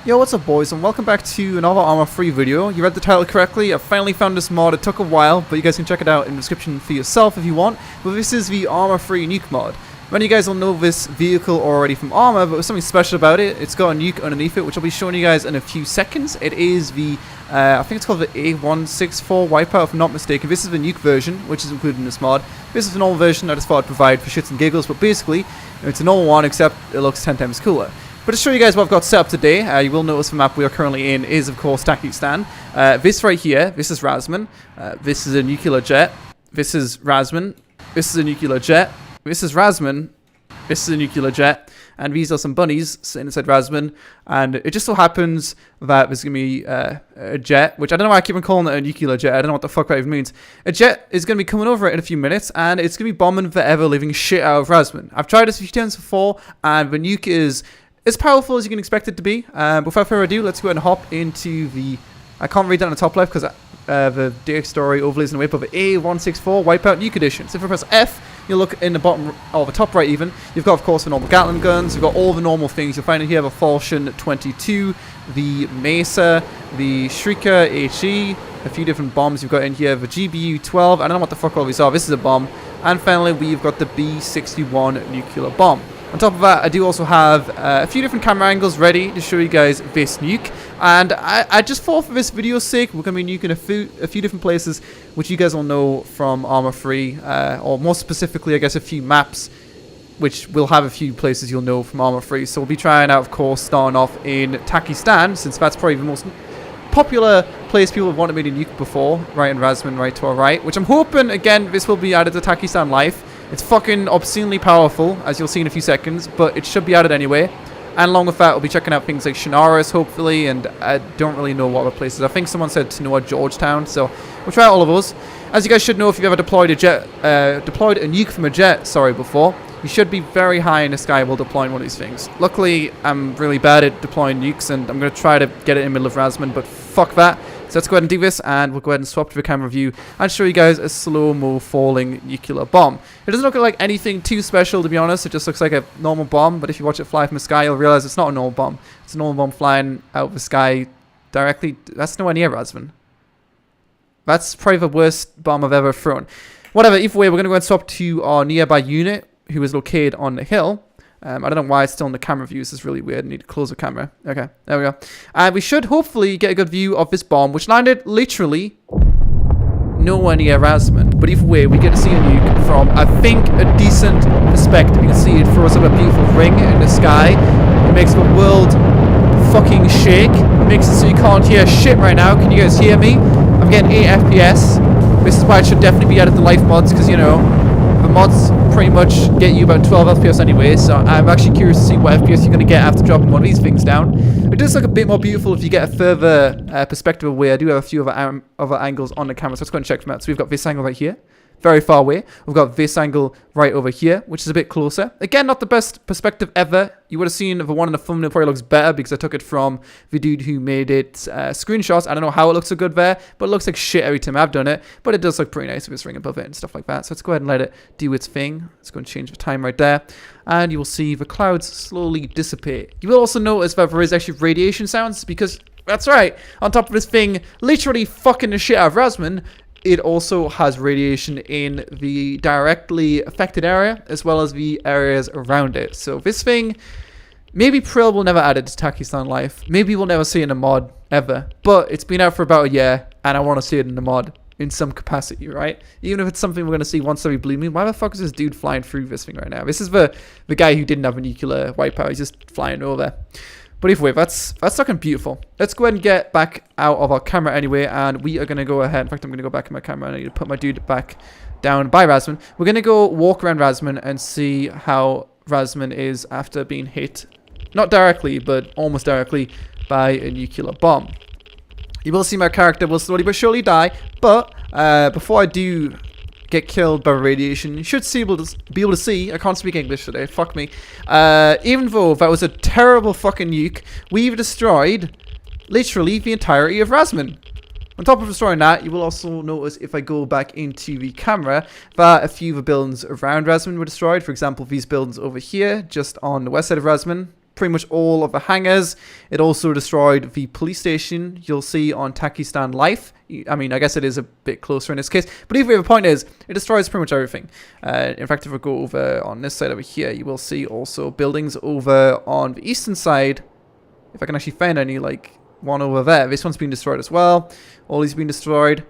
Yo, what's up boys, and welcome back to another ARMA free video. You read the title correctly. I finally found this mod. It took a while, but you guys can check it out in the description for yourself if you want. But this is the ARMA free Nuke mod. Many of you guys will know this vehicle already from ARMA, but there's something special about it. It's got a nuke underneath it, which I'll be showing you guys in a few seconds. It is the, I think it's called the A-164 Wipeout if I'm not mistaken. This is the nuke version, which is included in this mod. This is the normal version I just thought I'd provide for shits and giggles, but basically, it's a normal one, except it looks 10 times cooler. But to show you guys what I've got set up today, you will notice the map we are currently in is, of course, Takistan. This right here, this is Rasman. This is a nuclear jet. This is Rasman. This is a nuclear jet. This is Rasman. This is a nuclear jet. And these are some bunnies sitting inside Rasman. And it just so happens that there's going to be a jet, which I don't know why I keep on calling it a nuclear jet. I don't know what the fuck that even means. A jet is going to be coming over it in a few minutes, and it's going to be bombing the ever-living shit out of Rasman. I've tried this a few times before, and the nuke is as powerful as you can expect it to be. Without further ado, let's go ahead and hop into the... I can't read that on the top left because the DX story overlays in the way, but the A-164 Wipeout Nuke Edition. So if you press F, you'll look in the bottom, or the top right even. You've got, of course, the normal Gatling guns. You've got all the normal things. You'll find in here the Falchion 22, the Mesa, the Shrieker HE, a few different bombs. You've got in here the GBU 12. I don't know what the fuck all these are. This is a bomb. And finally, we've got the B61 nuclear bomb. On top of that, I do also have a few different camera angles ready to show you guys this nuke. And I just thought for this video's sake, we're going to be nuking a few different places, which you guys will know from ARMA Free, or more specifically, I guess, a few maps, which will have a few places you'll know from ARMA Free. So we'll be trying out, of course, starting off in Takistan, since that's probably the most popular place people have wanted me to nuke before, right in Rasman, right to our right, which I'm hoping, again, this will be added to Takistan Life. It's fucking obscenely powerful, as you'll see in a few seconds, but it should be added anyway. And along with that, we'll be checking out things like Shinaris, hopefully, and I don't really know what other places. I think someone said Tanoa, Georgetown, so we'll try out all of those. As you guys should know, if you've ever deployed a nuke from a jet, before, you should be very high in the sky while deploying one of these things. Luckily, I'm really bad at deploying nukes, and I'm going to try to get it in the middle of Rasman, but fuck that. So let's go ahead and do this, and we'll go ahead and swap to the camera view and show you guys a slow-mo falling nuclear bomb. It doesn't look like anything too special, to be honest. It just looks like a normal bomb, but if you watch it fly from the sky, you'll realize it's not a normal bomb. It's a normal bomb flying out of the sky directly. That's nowhere near Rasman. That's probably the worst bomb I've ever thrown. Whatever, either way, we're going to go ahead and swap to our nearby unit, who is located on the hill. I don't know why it's still in the camera view. This is really weird. I need to close the camera. Okay, there we go. And we should hopefully get a good view of this bomb, which landed literally nowhere near Rasman. But either way, we get to see a nuke from, I think, a decent perspective. You can see it throws up a beautiful ring in the sky. It makes the world fucking shake. It makes it so you can't hear shit right now. Can you guys hear me? I'm getting 8 FPS. This is why it should definitely be added to life mods, because, you know, the mods pretty much get you about 12 FPS anyway, so I'm actually curious to see what FPS you're going to get after dropping one of these things down. It does look a bit more beautiful if you get a further perspective away. I do have a few other angles on the camera, so let's go and check them out. So we've got this angle right here, very far away. We've got this angle right over here, which is a bit closer. Again, not the best perspective ever. You would have seen the one in the thumbnail probably looks better because I took it from the dude who made it screenshots. I don't know how it looks so good there, but it looks like shit every time I've done it. But it does look pretty nice with this ring above it and stuff like that. So let's go ahead and let it do its thing. Let's go and change the time right there. And you will see the clouds slowly dissipate. You will also notice that there is actually radiation sounds because, that's right, on top of this thing literally fucking the shit out of Rasman, it also has radiation in the directly affected area as well as the areas around it. So this thing, maybe Prill will never add it to Takistan Life. Maybe we'll never see it in a mod ever. But it's been out for about a year and I want to see it in the mod in some capacity, right? Even if it's something we're going to see once every blue moon. Why the fuck is this dude flying through this thing right now? This is the guy who didn't have a nuclear wipeout. He's just flying over. But either way, that's looking beautiful. Let's go ahead and get back out of our camera anyway, and we are going to go ahead. In fact, I'm going to go back in my camera. I need to put my dude back down by Rasman. We're going to go walk around Rasman and see how Rasman is after being hit, not directly, but almost directly, by a nuclear bomb. You will see my character will slowly but surely die, but before I do get killed by radiation, you should be able to see, I can't speak English today, fuck me, even though that was a terrible fucking nuke, we've destroyed literally the entirety of Rasman. On top of destroying that, you will also notice if I go back into the camera that a few of the buildings around Rasman were destroyed. For example, these buildings over here, just on the west side of Rasman, pretty much all of the hangars. It also destroyed the police station you'll see on Takistan Life. I mean, I guess it is a bit closer in this case. But either way, the point is, it destroys pretty much everything. In fact, if we go over on this side over here, you will see also buildings over on the eastern side. If I can actually find any, like one over there. This one's been destroyed as well. All these have been destroyed.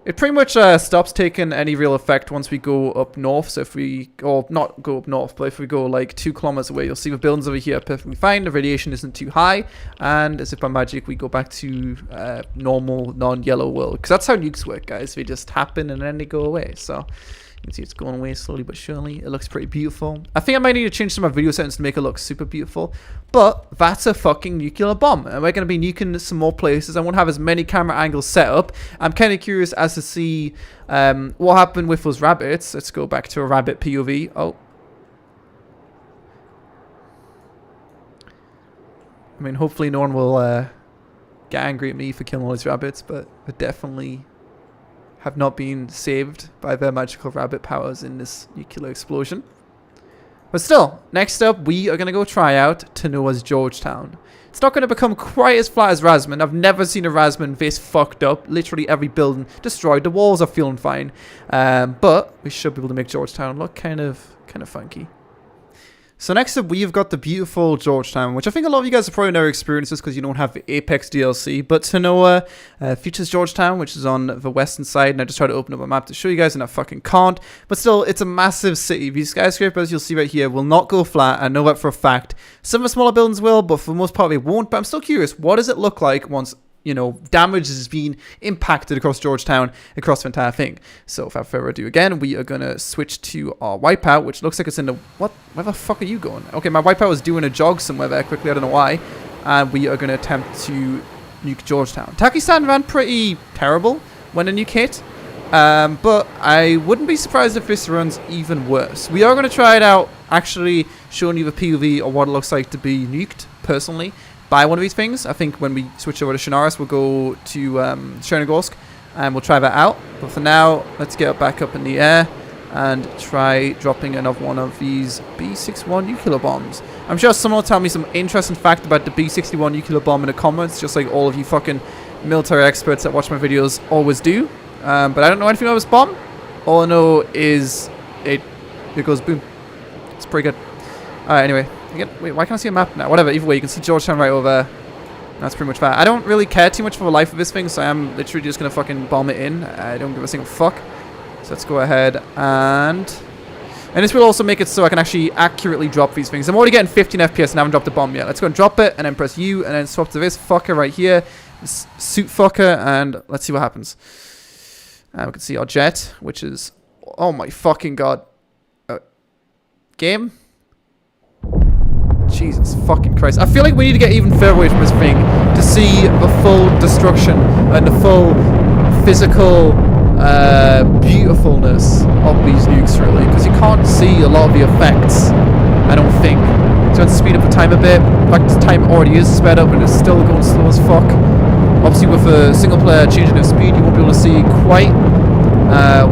It pretty much stops taking any real effect once we go up north. So if we, or not go up north, but if we go like 2 kilometers away, you'll see the buildings over here are perfectly fine. The radiation isn't too high. And as if by magic, we go back to normal, non-yellow world. Because that's how nukes work, guys. They just happen and then they go away. So you can see it's going away slowly but surely. It looks pretty beautiful. I think I might need to change some of my video settings to make it look super beautiful. But that's a fucking nuclear bomb. And we're going to be nuking some more places. I won't have as many camera angles set up. I'm kind of curious as to see what happened with those rabbits. Let's go back to a rabbit POV. Oh. I mean, hopefully no one will get angry at me for killing all these rabbits. But I definitely have not been saved by their magical rabbit powers in this nuclear explosion. But still, next up, we are going to go try out Tanoa's Georgetown. It's not going to become quite as flat as Rasman. I've never seen a Rasman this fucked up. Literally every building destroyed. The walls are feeling fine. But we should be able to make Georgetown look kind of funky. So next up, we've got the beautiful Georgetown, which I think a lot of you guys have probably never experienced this because you don't have the Apex DLC. But Tanoa features Georgetown, which is on the western side, and I just tried to open up a map to show you guys, and I fucking can't. But still, it's a massive city. These skyscrapers you'll see right here will not go flat. I know that for a fact. Some of the smaller buildings will, but for the most part they won't. But I'm still curious, what does it look like once, you know, damage is being impacted across Georgetown, across the entire thing? So without further ado, again, we are going to switch to our Wipeout, which looks like it's in the... What? Where the fuck are you going? Okay, my Wipeout was doing a jog somewhere there quickly, I don't know why. And we are going to attempt to nuke Georgetown. Takistan ran pretty terrible when a nuke hit. But I wouldn't be surprised if this runs even worse. We are going to try it out, actually showing you the POV or what it looks like to be nuked, personally, by one of these things. I think when we switch over to Shinaris, we'll go to Chernogorsk and we'll try that out. But for now, let's get back up in the air and try dropping another one of these B-61 nuclear bombs. I'm sure someone will tell me some interesting fact about the B-61 nuclear bomb in the comments, just like all of you fucking military experts that watch my videos always do. But I don't know anything about this bomb. All I know is it goes boom. It's pretty good. Alright, anyway. Again, wait, why can't I see a map now? Whatever, either way, you can see Georgetown right over there. That's pretty much that. I don't really care too much for the life of this thing, so I'm literally just going to fucking bomb it in. I don't give a single fuck. So let's go ahead and this will also make it so I can actually accurately drop these things. I'm already getting 15 FPS and I haven't dropped the bomb yet. Let's go and drop it and then press U and then swap to this fucker right here. This suit fucker, and let's see what happens. And we can see our jet, which is... Oh my fucking god. Game? Jesus fucking Christ. I feel like we need to get even further away from this thing to see the full destruction and the full physical beautifulness of these nukes, really, because you can't see a lot of the effects, I don't think. So let's speed up the time a bit. In fact, the time already is sped up and it's still going slow as fuck. Obviously, with a single player changing of speed, you won't be able to see quite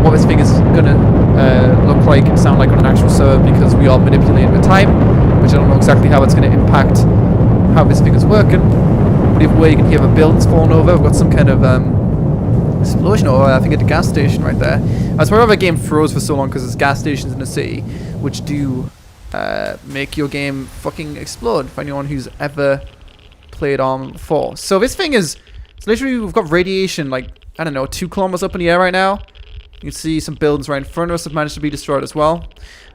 what this thing is going to look like and sound like on an actual server, because we are manipulating the time, which I don't know exactly how it's going to impact how this thing is working. But either way, you can hear the buildings falling over. We've got some kind of explosion over, I think, at the gas station right there. That's why the game froze for so long, because there's gas stations in the city, which do make your game fucking explode for anyone who's ever played ARMA before. So this thing is, it's literally, we've got radiation, like, I don't know, 2 kilometers up in the air right now. You can see some buildings right in front of us have managed to be destroyed as well.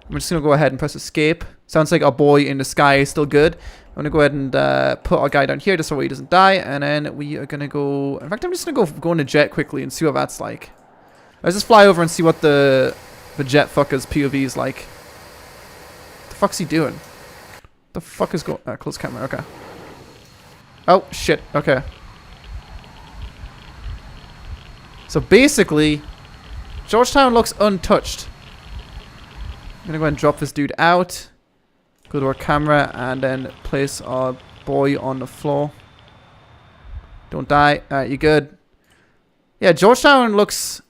I'm just going to go ahead and press escape. Sounds like our boy in the sky is still good. I'm going to go ahead and put our guy down here just so he doesn't die. And then we are going to go... In fact, I'm just going to go in the jet quickly and see what that's like. Let's just fly over and see what the jet fucker's POV is like. What the fuck's he doing? The fuck is going... close camera, okay. Oh, shit, okay. So basically, Georgetown looks untouched. I'm gonna go ahead and drop this dude out. Go to our camera and then place our boy on the floor. Don't die. Alright, you good? Yeah, Georgetown looks...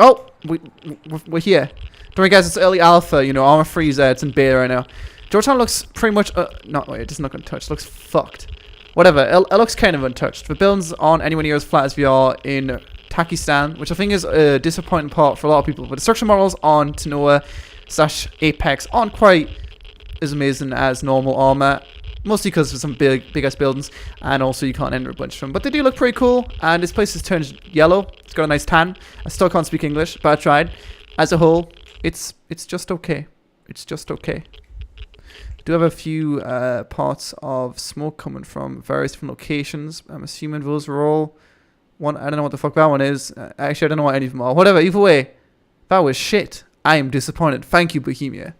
Oh, we're here. Don't worry, guys. It's early alpha. You know, Arma 3's there. It's in beta right now. Georgetown looks pretty much... wait, it doesn't look untouched. It looks fucked. Whatever. It looks kind of untouched. The buildings aren't anywhere near as flat as we are in Takistan, which I think is a disappointing part for a lot of people. But the structure models on Tanoa/Apex aren't quite as amazing as normal Arma. Mostly because of some big-ass buildings, and also you can't enter a bunch of them. But they do look pretty cool, and this place has turned yellow. It's got a nice tan. I still can't speak English, but I tried. As a whole, it's just okay. It's just okay. I do have a few parts of smoke coming from various different locations. I'm assuming those are all one. I don't know what the fuck that one is. Actually, I don't know what any of them are. Whatever, either way, that was shit. I am disappointed. Thank you, Bohemia.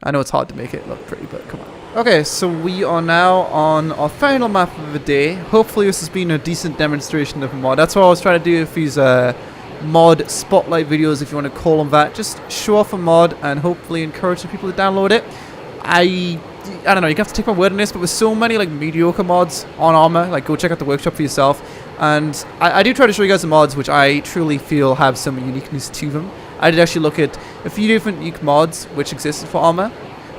I know it's hard to make it look pretty, but come on. Okay, so we are now on our final map of the day. Hopefully this has been a decent demonstration of a mod. That's what I was trying to do with these mod spotlight videos, if you want to call them that. Just show off a mod and hopefully encourage some people to download it. I don't know, you have to take my word on this, but with so many like mediocre mods on Arma, like go check out the workshop for yourself. And I do try to show you guys the mods which I truly feel have some uniqueness to them. I did actually look at a few different Nuke mods which existed for Arma.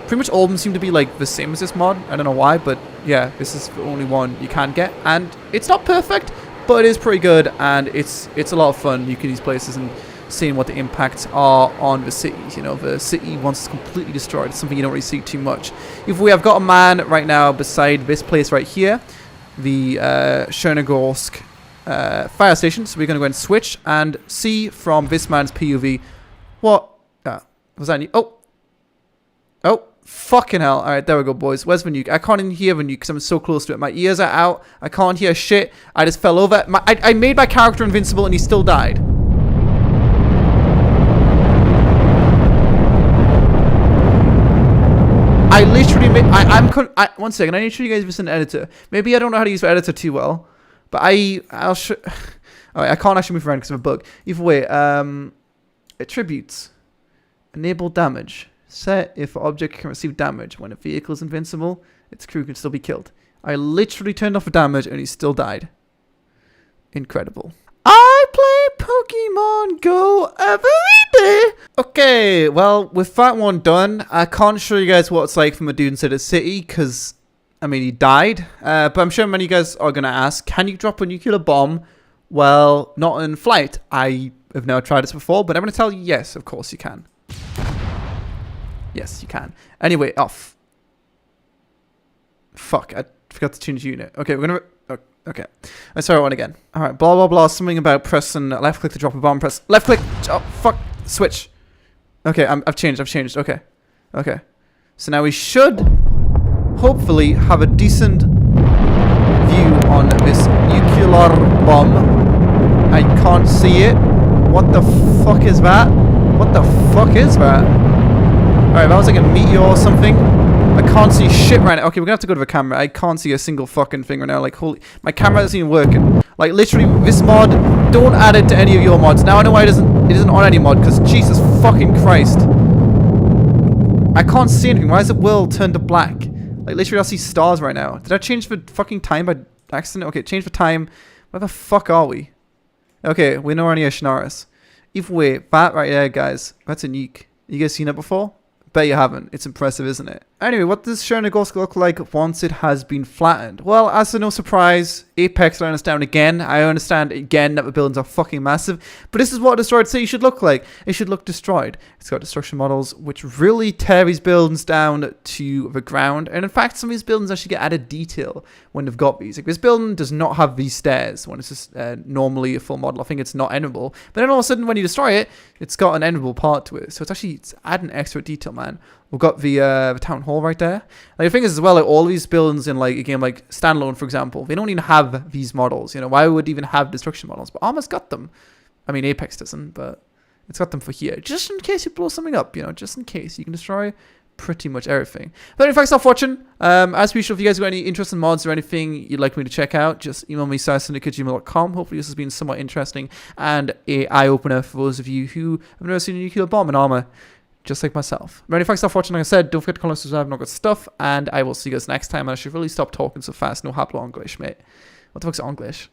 Pretty much all of them seem to be like the same as this mod. I don't know why, but yeah, this is the only one you can get. And it's not perfect, but it is pretty good, and it's a lot of fun nuking these places and seeing what the impacts are on the cities. You know, the city once it's completely destroyed. It's something you don't really see too much. If we have got a man right now beside this place right here, the Chernogorsk fire station, so we're going to go ahead and switch and see from this man's POV what was that? Oh, fucking hell. Alright, there we go, boys. Where's the nuke? I can't even hear the nuke because I'm so close to it. My ears are out. I can't hear shit. I just fell over. I made my character invincible and he still died. I literally made... one second. I need to show you guys this in editor. Maybe I don't know how to use the editor too well. But I'll show... Alright, I can't actually move around because of a bug. Either way, attributes. Enable damage. Set if an object can receive damage. When a vehicle is invincible, its crew can still be killed. I literally turned off the damage and he still died. Incredible. I play Pokemon Go every day. Okay, well, with that one done, I can't show you guys what it's like from a dude inside a city because, I mean, he died. But I'm sure many of you guys are going to ask, can you drop a nuclear bomb while not in flight? I have never tried this before, but I'm going to tell you, yes, of course you can. Yes, you can. Anyway, off. Fuck, I forgot to change unit. Okay, we're gonna... okay. Let's try one again. Alright, blah, blah, blah. Something about pressing left click to drop a bomb. Press left click. Oh, fuck. Switch. Okay, I've changed. Okay. Okay. So now we should hopefully have a decent view on this nuclear bomb. I can't see it. What the fuck is that? What the fuck is that? Alright, that was like a meteor or something. I can't see shit right now. Okay, we're gonna have to go to the camera. I can't see a single fucking thing right now. Like, holy... My camera isn't even working. Like, literally, this mod, don't add it to any of your mods. Now I know why it isn't on any mod, because Jesus fucking Christ. I can't see anything. Why is the world turned to black? Like, literally, I see stars right now. Did I change the fucking time by accident? Okay, change the time. Where the fuck are we? Okay, we're nowhere near Shnaris. Either way, that right there, guys, that's a nuke. You guys seen that before? Bet you haven't. It's impressive, isn't it? Anyway, what does Chernogorsk look like once it has been flattened? Well, as to no surprise, Apex let us down again. I understand again that the buildings are fucking massive, but this is what a destroyed city should look like. It should look destroyed. It's got destruction models which really tear these buildings down to the ground, and in fact, some of these buildings actually get added detail when they've got these. Like, this building does not have these stairs when it's just normally a full model. I think it's not endable, but then all of a sudden when you destroy it, it's got an endable part to it. So it's adding extra detail, man. We've got the town hall right there. Like, the thing is as well, like, all these buildings in like a game like Standalone, for example, they don't even have these models. You know, why would it even have destruction models? But Arma's got them. I mean, Apex doesn't, but it's got them for here, just in case you blow something up. You know, just in case you can destroy pretty much everything. But anyway, thanks for watching. As usual, if you guys got any interest in mods or anything you'd like me to check out, just email me syndicate@gmail.com. Hopefully this has been somewhat interesting and a eye-opener for those of you who have never seen a nuclear bomb in Arma, just like myself. But anyway, thanks for watching. Like I said, don't forget to comment, subscribe, and all good stuff, and I will see you guys next time. And I should really stop talking so fast. No hablo English, mate. What the fuck's English?